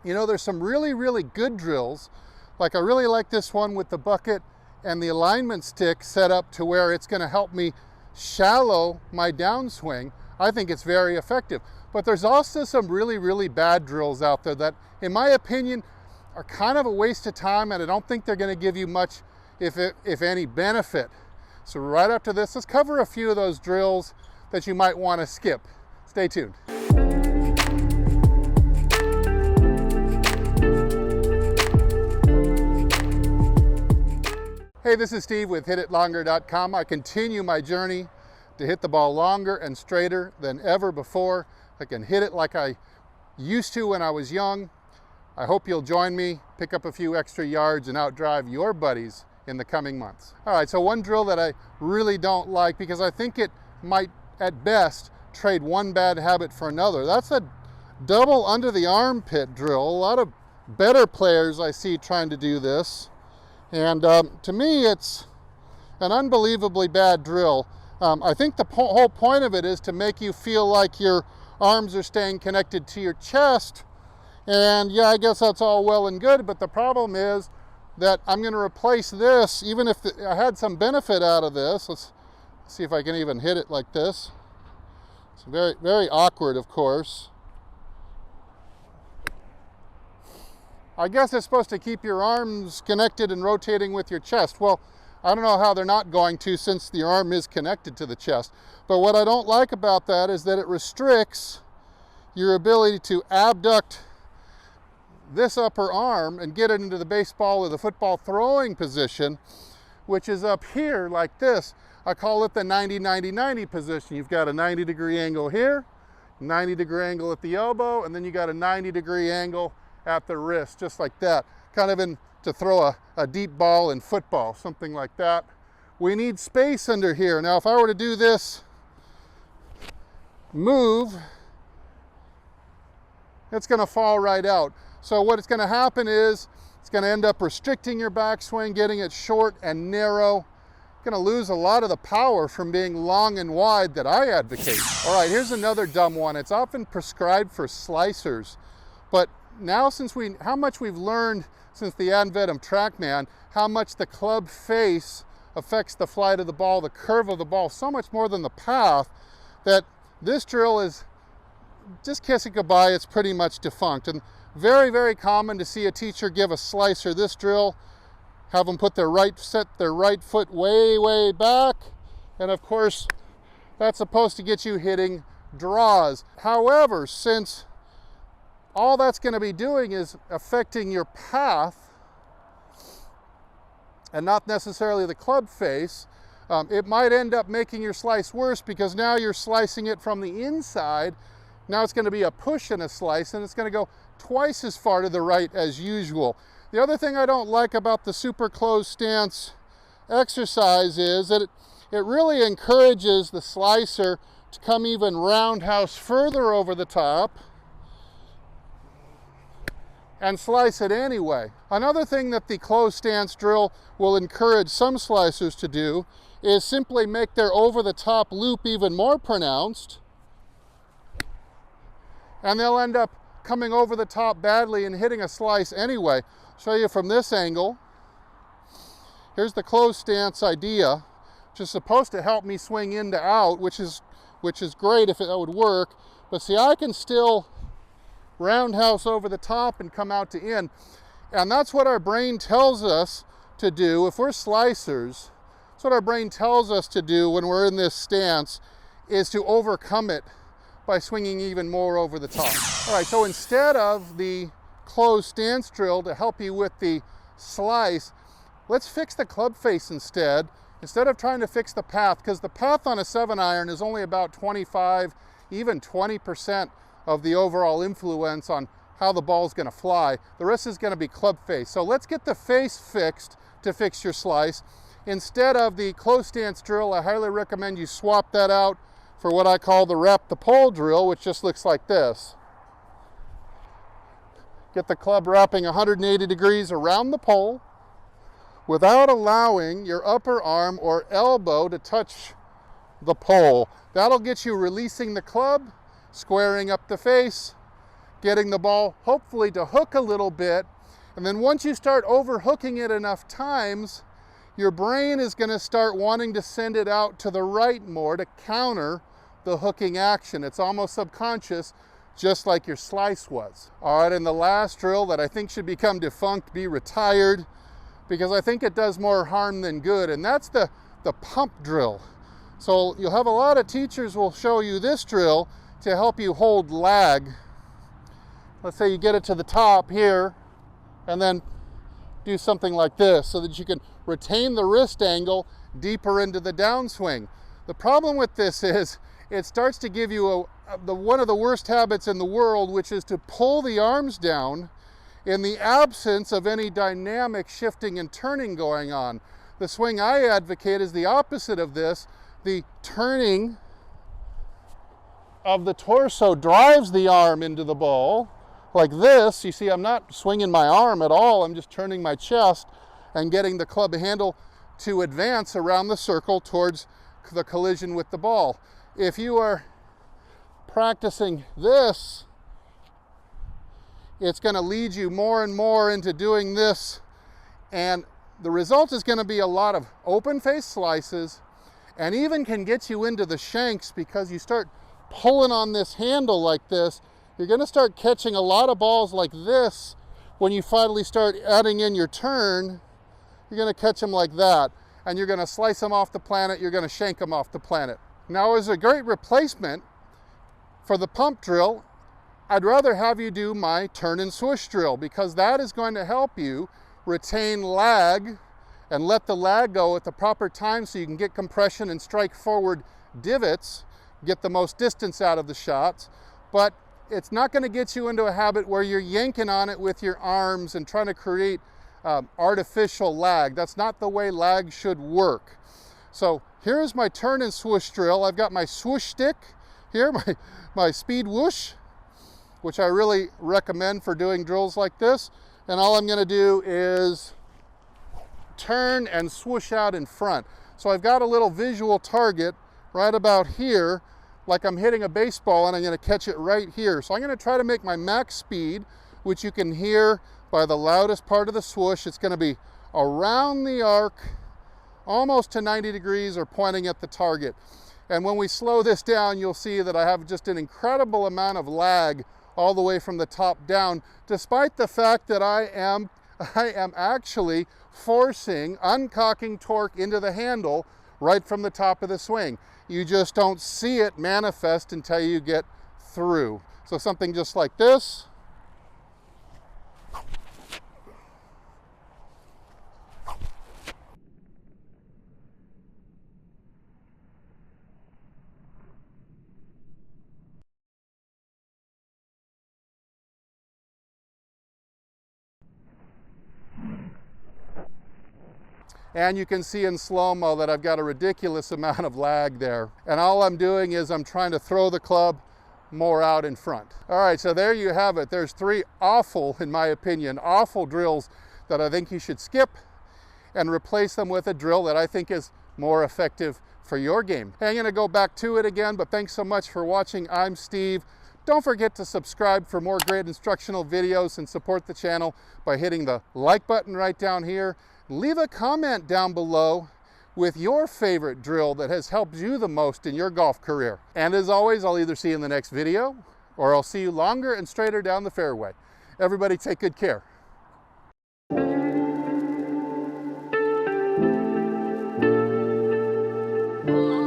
You know, there's some really, really good drills. Like I really like this one with the bucket and the alignment stick set up to where it's going to help me shallow my downswing. I think it's very effective. But there's also some really, really bad drills out there that, in my opinion, are kind of a waste of time, and I don't think they're going to give you much, if any, benefit. So right after this, let's cover a few of those drills that you might want to skip. Stay tuned. Hey, this is Steve with HitItLonger.com. I continue my journey to hit the ball longer and straighter than ever before. I can hit it like I used to when I was young. I hope you'll join me, pick up a few extra yards, and outdrive your buddies in the coming months. All right, so one drill that I really don't like, because I think it might, at best, trade one bad habit for another. That's a double under the armpit drill. A lot of better players I see trying to do this. And to me, it's an unbelievably bad drill. I think the whole point of it is to make you feel like your arms are staying connected to your chest. And yeah, I guess that's all well and good, but the problem is that I'm going to replace this, even if I had some benefit out of this. Let's see if I can even hit it like this. It's very, very awkward, of course. I guess it's supposed to keep your arms connected and rotating with your chest. Well, I don't know how they're not going to, since the arm is connected to the chest. But what I don't like about that is that it restricts your ability to abduct this upper arm and get it into the baseball or the football throwing position, which is up here like this. I call it the 90-90-90 position. You've got a 90-degree angle here, 90-degree angle at the elbow, and then you got a 90-degree angle at the wrist, just like that. Kind of in to throw a deep ball in football, something like that. We need space under here. Now, if I were to do this move, it's going to fall right out. So what it's going to happen is it's going to end up restricting your backswing, getting it short and narrow. Going to lose a lot of the power from being long and wide that I advocate. All right, here's another dumb one. It's often prescribed for slicers, but now how much we've learned since the advent of TrackMan, how much the club face affects the flight of the ball, the curve of the ball, so much more than the path, that this drill is just kiss it goodbye. It's pretty much defunct. And very, very common to see a teacher give a slicer this drill, have them put set their right foot way, way back. And of course, that's supposed to get you hitting draws. However, since all that's going to be doing is affecting your path and not necessarily the club face, it might end up making your slice worse, because now you're slicing it from the inside. Now it's going to be a push and a slice, and it's going to go twice as far to the right as usual. The other thing I don't like about the super closed stance exercise is that it really encourages the slicer to come even roundhouse further over the top and slice it anyway. Another thing that the closed stance drill will encourage some slicers to do is simply make their over-the-top loop even more pronounced, and they'll end up coming over the top badly and hitting a slice anyway. Show you from this angle. Here's the closed stance idea, which is supposed to help me swing in to out, which is great if that would work. But see, I can still roundhouse over the top and come out to in. And that's what our brain tells us to do. If we're slicers, that's what our brain tells us to do when we're in this stance, is to overcome it by swinging even more over the top. All right, so instead of the closed stance drill to help you with the slice, let's fix the club face instead of trying to fix the path, because the path on a 7-iron is only about 25, even 20% of the overall influence on how the ball's going to fly. The rest is going to be club face. So let's get the face fixed to fix your slice. Instead of the closed stance drill, I highly recommend you swap that out for what I call the wrap the pole drill, which just looks like this. Get the club wrapping 180 degrees around the pole without allowing your upper arm or elbow to touch the pole. That'll get you releasing the club, squaring up the face, getting the ball hopefully to hook a little bit. And then once you start overhooking it enough times, your brain is going to start wanting to send it out to the right more to counter the hooking action. It's almost subconscious, just like your slice was. All right, and the last drill that I think should become defunct, be retired, because I think it does more harm than good, and that's the pump drill. So you'll have a lot of teachers will show you this drill to help you hold lag. Let's say you get it to the top here, and then do something like this so that you can retain the wrist angle deeper into the downswing. The problem with this is it starts to give you one of the worst habits in the world, which is to pull the arms down in the absence of any dynamic shifting and turning going on. The swing I advocate is the opposite of this. The turning of the torso drives the arm into the ball like this. You see, I'm not swinging my arm at all. I'm just turning my chest and getting the club handle to advance around the circle towards the collision with the ball. If you are practicing this, it's going to lead you more and more into doing this, and the result is going to be a lot of open face slices, and even can get you into the shanks, because you start pulling on this handle like this. You're going to start catching a lot of balls like this. When you finally start adding in your turn, you're going to catch them like that, and you're going to slice them off the planet. You're going to shank them off the planet. Now, as a great replacement for the pump drill, I'd rather have you do my turn and swoosh drill, because that is going to help you retain lag and let the lag go at the proper time so you can get compression and strike forward divots, get the most distance out of the shots. But it's not going to get you into a habit where you're yanking on it with your arms and trying to create artificial lag. That's not the way lag should work. So here's my turn and swoosh drill. I've got my swoosh stick here, my speed whoosh, which I really recommend for doing drills like this. And all I'm going to do is turn and swoosh out in front. So I've got a little visual target right about here, like I'm hitting a baseball, and I'm going to catch it right here. So I'm going to try to make my max speed, which you can hear by the loudest part of the swoosh. It's going to be around the arc, almost to 90 degrees, or pointing at the target. And when we slow this down, you'll see that I have just an incredible amount of lag all the way from the top down, despite the fact that I am actually forcing uncocking torque into the handle right from the top of the swing. You just don't see it manifest until you get through. So something just like this. And you can see in slow-mo that I've got a ridiculous amount of lag there. And all I'm doing is I'm trying to throw the club more out in front. All right, so there you have it. There's three awful, in my opinion, awful drills that I think you should skip and replace them with a drill that I think is more effective for your game. Hey, I'm gonna go back to it again, but thanks so much for watching. I'm Steve. Don't forget to subscribe for more great instructional videos, and support the channel by hitting the like button right down here. Leave a comment down below with your favorite drill that has helped you the most in your golf career. And as always, I'll either see you in the next video, or I'll see you longer and straighter down the fairway. Everybody take good care. Oh.